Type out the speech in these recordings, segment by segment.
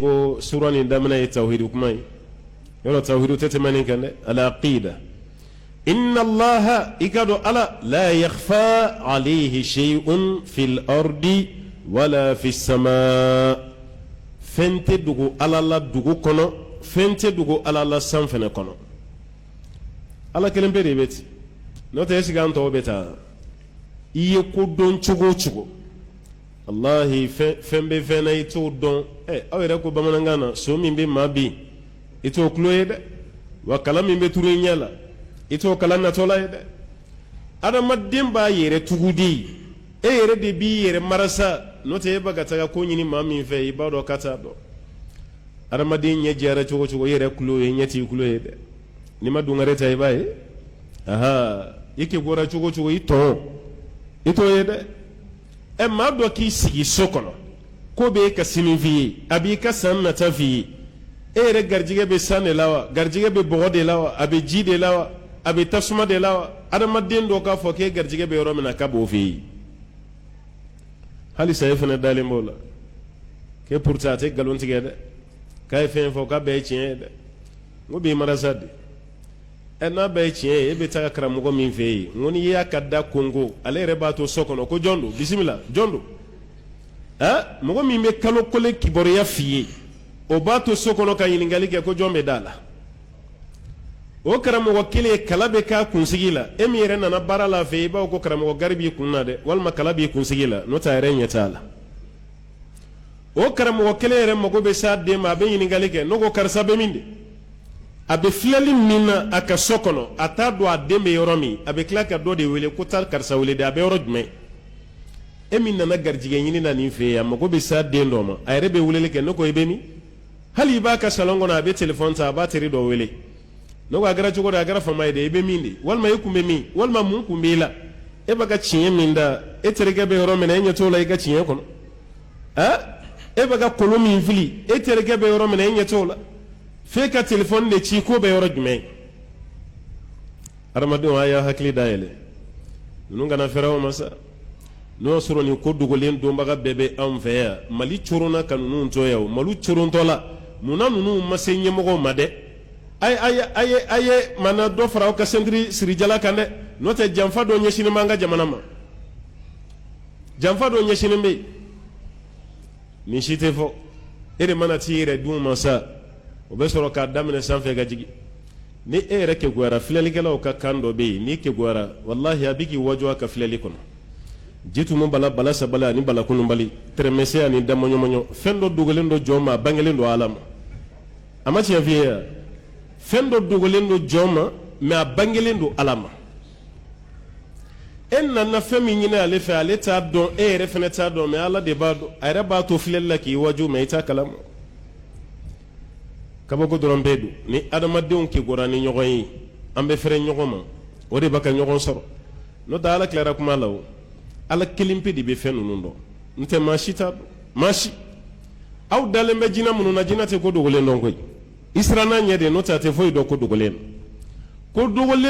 ko sura ni damana ye tawhid kuma ye yoro tawhid tete manin kan al aqida inna allaha ikado ala la yakhfa alayhi shay'un fil ardi wala fis samaa fente dugu ala la dugu kono fente dugu ala la sanfene kono ala kelen be de beti no te sigan to beta iye ko don chugo chugo wallahi fembe fena ito don awere ko bamanangana so min be mabi ito kloyede wa kala min be turu nyala ito kala na tola yede ada madin ba yere tugudi yere de bi yere marasa no te baga taga ko nyini mami fe ibado kata do ada madin nye jara chugo chugo yere kloye nyati kloyede ni madungare tay baye aha yake gora chugo chugo ito yede ma do ki sigi sokono ko be ka sinivi abi ka sanna tafi ere garjige be sanne lawa garjige be bogode lawa abi jide lawa abi tasuma de lawa adama den do ka fo ke garjige be romina ka bo fi hali sayfana dalim bola ke pourta te galon tigede kay fen fo ka be chien de ngo be marasade na be chien e be taka karamugo min fe ngoni ya kadda kongo ale reba to sokono ko jondo bismillah jondo mogo min be kalo kole kiboriya fiye o ba to sokono ka yiningali ke ko jombe dala o karamugo kele kala be ka kunsigila e mi yere nana bara la fe ba ko karamugo garbi kunna de walma kala be kunsigila no ta yere nyatala o karamugo kele yere mogo be sa de ma be yiningali ke no ko karsa be minde abe filali mina aka sokono ata do adembe yoromi abe klaka do de wele ko tar karsa wele de abe yoro dme e min na garjige nyini na ni fe ya mako be sa de ndoma ayre be wele ke no ko ebemi hali ba ka salongo na be telephone ta ba teri do wele no ga gara jogo da gara fama de ebe minde walma yikumbe mi walma mun kumbela e baga chiye minda e terege be yoro mena enye to la ga chiye kono e baga kolomi fili e terege be yoro mena enye to la feka telefon de ci ko be yoro jume armadu aya hakli dayele nunu ngana ferawo masa no soro ni ko dugolen do mbaga bebe am feya mali chorona kanunu to yaw malu choron to la nuna nunu masenye mogo made ay mana do faraw ka sendri siri jala kande no te jamfa do nyeshini manga jamana ma jamfa do nyeshini mbe ni shite fo ere mana tire du masa o be soro ka damne sanfe ga jigi ni ere ke gwara filali gala ka kando be ni ke gwara wallahi abiki wajwa ka filali kono jitu mo bala sabala ni bala kunu bali tremese ani damonyo monyo fendo dugolendo joma bangelendo alama amati avia fendo dugolendo joma me bangelendo alama enna na fami nyina ale fa ale ta don ere fene ta don me ala de bado ayre ba to filalla ki waju me ita kalam kabako doron bedu ni adama deun ki gorani nyogon yi ambe fere nyogon ma o de baka nyogon soro no da ala clara kuma lawo ala kelimpe di be fenu nundo nte mashita mashi aw dalembe jina munu na jina te ko dogole ndongoy israna nyede no ta te foy do ko dogole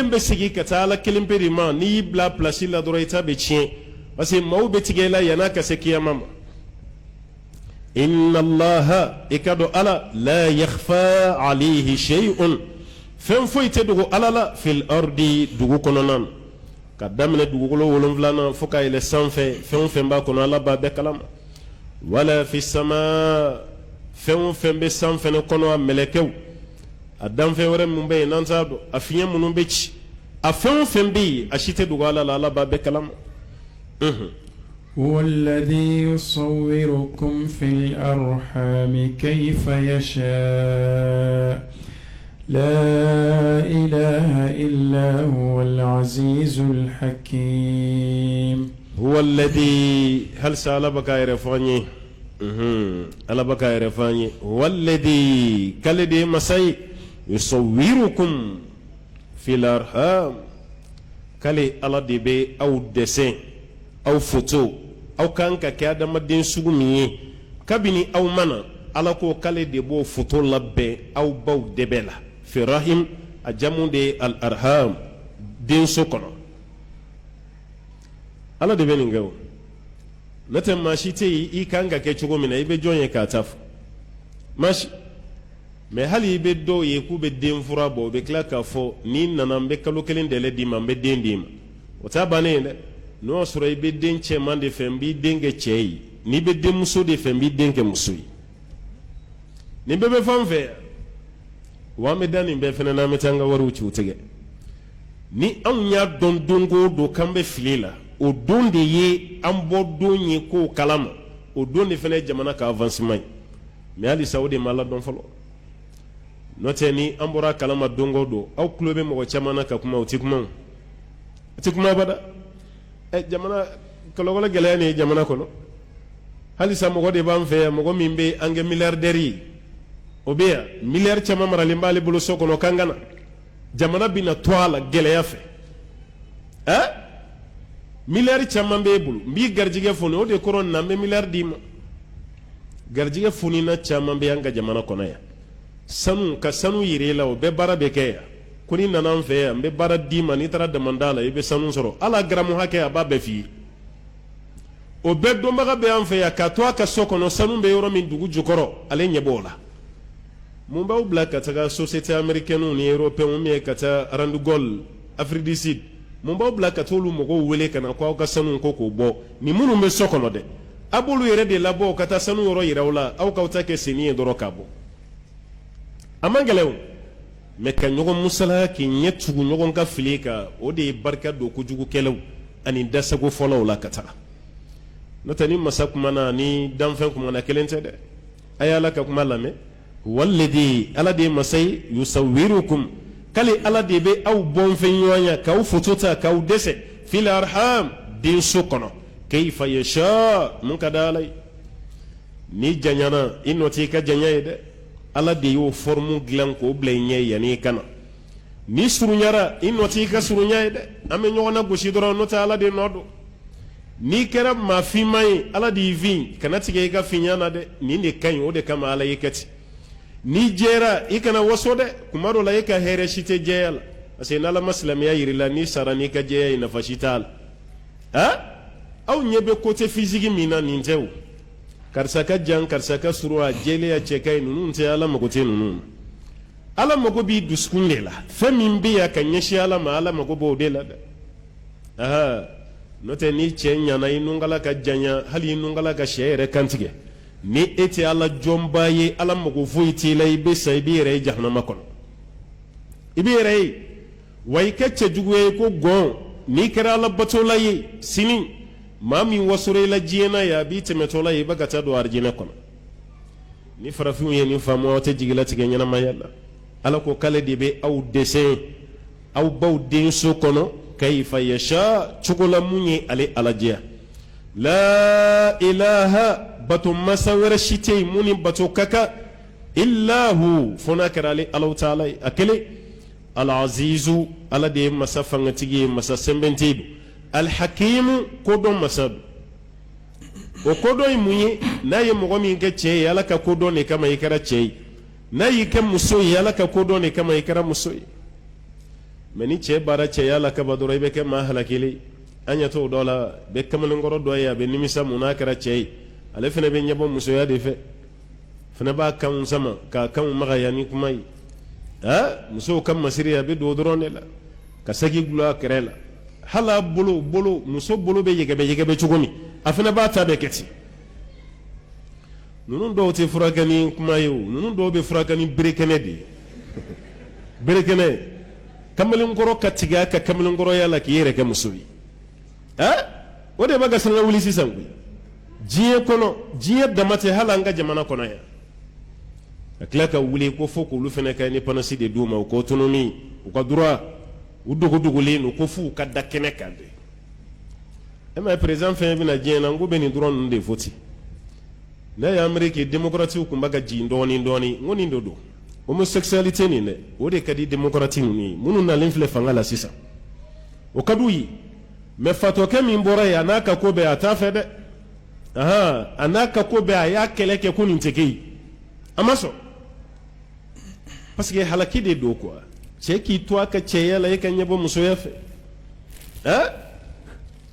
be sigi kata ala kelimpe di ma ni bla plasi la doroita be chien parce que maw be tigela yana ka se kiyama inna allaha ikado ala la yakhfa alayhi shay'un fem foy te dugo ala la fil ardi dugo kononan ka damne dugukolo wolonflana foka ile sanfe fen ba kono ala ba be kalam wala fi sama fen be sanfe no kono a melekew adam fe wore mun be nansado afiye mun be ci a fen bi a shite dugo ala ba be kalam هو الذي يصوركم في الأرحام كيف يشاء لا إله إلا هو العزيز الحكيم هو الذي هل سأل بكاير فاني ألا بكاير فاني هو الذي كالذي مساي يصوركم في الأرحام كالي ألا دي أو دسين أو فوتو أو كانك كادا مدين سومي كابيني أو منا ألا كو كالي دي بو فوتو لبي أو باو دبلا في رحم أجمع دي الأرحام دين سكنا ألا دي بينينغو نتم ماشيتي إي كانغا كيشوغو منا إبه جوني كاتاف mashi mais hali be do ye ku be den fura bo be kla ka fo ni nana be kalo kelen de le di ma be den di ma o ta bane ne no sura be den che man de fem bi denge chei ni be den muso de fem bi denge musui ni be fam fe wa me dani be fena na metanga waru ci utege ni an ya don dongo do kambe filila o don de ye an bo don ye ko kalama o don de fena jamana ka avancement mais ali saudi mala don falo note ni an bora kalama dongo do aw klobe mo chamana ka kuma utikuma bada jamana kalogola gele ni jamana kono hali sa mo de ban fe mo mimbe ange milliardaire obeya milliard chama marali mbali bulu soko no kangana jamana bina twala gele yafe milliard chama be bulu mbi garjige foni o de koron na be milliard dima garjige foni na chama be anga jamana kono ya sanu ka sanu yirela o be bara be ke ya kuni nana mfe ya mbe bara dima ni tara demandala ibe sanu soro ala gramu hake ya ba be fi o be dombaga be amfe ya ka to aka soko no sanu be yoro min dugu jukoro ale nyebola mumba ubla kata société américaine ni européen mi kata randu gol Afrique du Sud mumba ubla kata lu mogo wele kana ko ka sanu ko bo ni munu be soko no de abulu yere de labo kata sanu yoro yirawla aw ka utake seni doro kabo amangalew meka nyogo musala ki nyetugu nyogo ka filika o de barka do ko jugu kelew ani dasago folo la kata notani masakumana ni danfen kuma na kelente de ayala ka kuma lame walladhi aladi masai yusawwirukum kali aladi be aw bonfen yonya ka u fotota ka u dese fil arham din sukono kayfa yasha mun kadalai ni janyana inoti ka janyaye de aladi yo formu glan ko blenye yani kana ni surunyara inoti ka surunyaye de ame nyona goshi doro nota aladi nodo ni kera mafimai aladi vi kana tige ka finyana de ni ne kan o de kama ala yekati ni jera ikana wasode kumaro la yeka here shite jeyal asena la maslam ya yirila ni sarani ka jeya ina fashital aw nyebe côté physique mina nintew karsaka jan karsaka surwa jele ya chekai nunu nte ala magote nunu ala magobi duskunle la famin biya kanyeshi ala ma ala magobo de la note ni chenya na inungala ka janya hali inungala ka shere kantige ni eti ala jombaye ala mago foiti la ibe sa ibe re jahannama kono ibe re way kacce jugwe ko gon ni kara ala batola yi sini mami wasure la jena ya bi temetola yi bagata do arjina kono ni farafu ye ni famo te jigila tige nyana mayalla ala ko kale dibe aw dessin aw baw denso kono kayfa yasha chukula munyi ale alajiya la ilaha bato masawara shite muni bato kaka illa hu fona karale Allah ta'ala akele al-azizu ala de masafanga tigi masasembenti al-hakim kodo masab o kodo imunye naye mogomi nke che yala ka kodo ne kama ikara che nayi ke muso yala ka kodo ne kama ikara muso meni che bara che yala ka badoro ibe ke ma halakili anya to dola be kamalin goro do ya be nimisa munakara che ale fene be nyabo muso ya de fe fene ba kan sama ka kan maga yani kuma yi muso kan masiriya be do drone la ka sagi gula kerela hala bolo muso bolo be yegebe chugumi afene ba ta be keti nunun do te furakani kuma yo nunun do be furakani brekene di brekene kamalin goro katiga ka kamalin goro ya la ki yere ke muso yi o de baga sanga wuli sisan ku jiye kono jiye damate halanga jamana kono ya akla ka wuli ko foko lu fene kay ni panasi de duma ko autonomie ko droit u dogo lenu ko fu ka dakene kande ma président fe bi na jiye na ngo beni droit nde foti na ya amerique démocratie ko mbaga ji ndoni ngoni ndodo homosexualité ni ne o de kadi démocratie ni munu na l'infle fanga la sisa o kadu yi me fatoke min bora ya naka ko be atafede anaka ko be ya keleke kunin teki amaso parce que halaki de do quoi c'est qui toi ka cheyala yaka nyabo musoya fe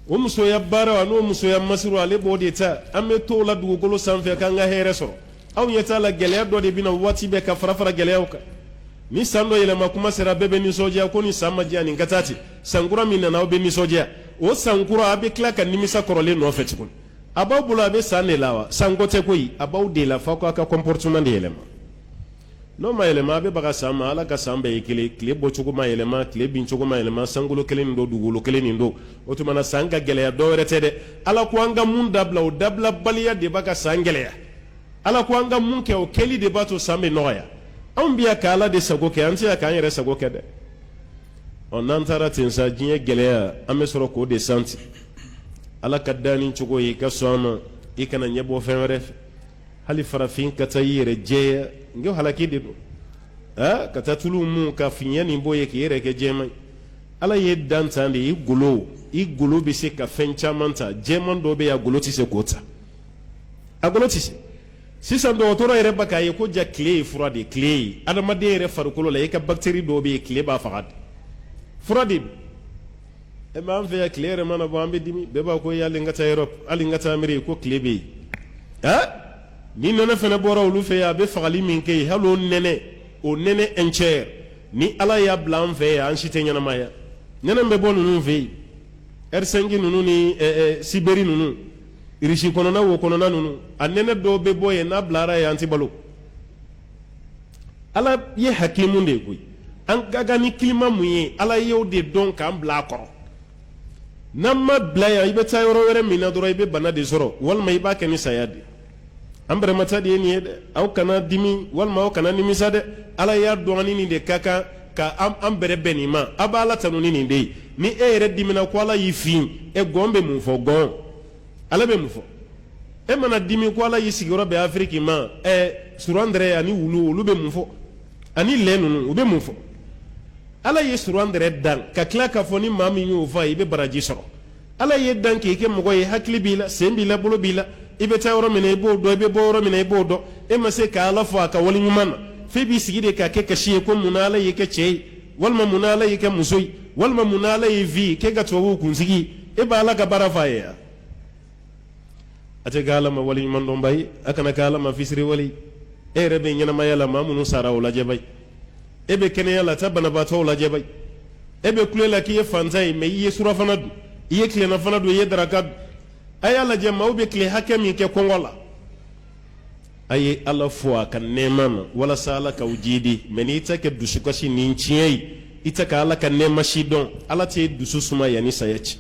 o musoya bara no musoya masru ale bodeta ameto la dugolo sanfe kanga here so aw ɲɛ t'a la gɛlɛya dɔ de bɛna waati bɛɛ ka fara fara gɛlɛyaw kan ni san dɔ yɛlɛma kuma sera bɛɛ bɛ nisɔndiya ko ni san ma diya nin ka taa ten san kura min nana aw bɛ nisɔndiya o san kura a bɛ tila ka nimisa kɔrɔlen nɔfɛ tuguni a b'aw bolo a bɛ san de la wa san ko tɛ koyi a b'aw de la f'aw k'a ka comportement de yɛlɛma n'o ma yɛlɛma a bɛ baga san ma ala ka san bɛɛ ye kelen tile bɔcogo ma yɛlɛma tile bincogo ma yɛlɛma sankolo kelen nin don dugukolo kelen nin don o tuma na san ka gɛlɛya dɔ wɛrɛ tɛ dɛ ala ko an ka mun dabila o dabilabaliya de b'a ka san gɛlɛya ala ko an ka mun kɛ o kɛli de b'a to san bɛ nɔgɔya anw bɛ yan ka ala de sago kɛ an tɛ yan k'an yɛrɛ sago kɛ dɛ ɔ n'an taara ten sa diɲɛ gɛlɛya an bɛ sɔrɔ k'o de santi ala ka danni cogo ye i ka sɔn a ma i kana ɲɛbɔ fɛn wɛrɛ fɛ hali farafin ka taa i yɛrɛ jɛya n ko halaki de don ka taa tulu mun ka fiɲɛ nin bɔ ye k'i yɛrɛ kɛ jɛman ye ala ye dan tan de i golo bɛ se ka fɛn caman ta jɛman dɔ bɛ yen a golo tɛ se k'o ta a golo tɛ se sisan dɔgɔtɔrɔ yɛrɛ b'a k'a ye ko ja tile ye fura de ye tile ye adamaden yɛrɛ farikolo la i ka bactérie dɔw bɛ yen tile b'a faga de fura de don e b'an fɛ yan tile yɛrɛ mana bɔ an bɛ dimi bɛɛ b'a ko hali n ka taa Europe hali n ka taa Amérique ko tile bɛ yen ni nɛnɛ fana bɔra olu fɛ yan a bɛ fagali min kɛ yen hali o nɛnɛ entière ni ala y'a bila an fɛ yan an si tɛ ɲɛnamaya nɛnɛ bɛ bɔ ninnu fɛ yen R5 ninnu ni Sibérie ninnu Russie kɔnɔna wo kɔnɔna ninnu a nɛnɛ dɔw bɛ bɔ yen n'a bilara yen an tɛ balo ala ye hakimu de ye koyi an ka kan ni climat mun ye ala y'o de dɔn k'an bila a kɔrɔ n'an ma bila yan i bɛ taa yɔrɔ wɛrɛ min na dɔrɔn i bɛ bana de sɔrɔ walima i b'a kɛ ni saya de an bɛrɛmata de ye nin ye dɛ aw kana dimi walima aw kana nimisa dɛ ala y'a dɔn ni nin de ka kan ka an bɛrɛ bɛn nin ma a b'a ala tanu ni nin de ye ni e yɛrɛ dimina ko ala y'i fin e gɔn bɛ mun fɔ gɔn ala bɛ mun fɔ e mana dimi ko ala y'i sigiyɔrɔ bɛn Afiriki ma surandɛrɛ ani wulu olu bɛ mun fɔ ani lɛ ninnu u bɛ mun fɔ ala ye surandɛrɛ dan ka tila k'a fɔ ni maa min y'o fɔ i bɛ baraji sɔrɔ ala ye dan k'i kɛ mɔgɔ ye hakili b'i la sen b'i la bolo b'i la i bɛ taa yɔrɔ min na i b'o dɔn i bɛ bɔ yɔrɔ min na i b'o dɔn e ma se ka ala fɔ a ka wale ɲuman na f'i b'i sigi de k'a kɛ kasi ye ko mun na ala y'i kɛ cɛ ye walima mun na ala y'i kɛ muso ye walima mun na ala y'i vi k'e ka tubabuw kunsigi e b'a ala ka baara f'a ye yan a tɛ kɛ ala ma wale ɲuman dɔnba ye a kana kɛ ala ma fisiri wale e yɛrɛ bɛ ɲɛnamaya la maa minnu sara o lajɛ ba ye e bɛ kɛnɛya la taa banabaatɔw lajɛ ba ye e bɛ kule la k'i ye fantan ye mais i ye surafana dun i ye tilena fana dun i ye daraka dun a y'a lajɛ maaw bɛ tile hakɛ min kɛ kɔngɔ la a ye ala fɔ a ka nɛɛma na walasa ala k'aw jidi mais n'i tɛ kɛ dusukasi ni tiɲɛ ye i tɛ ka ala ka nɛɛma si dɔn ala t'e dusu suma yanni saya ci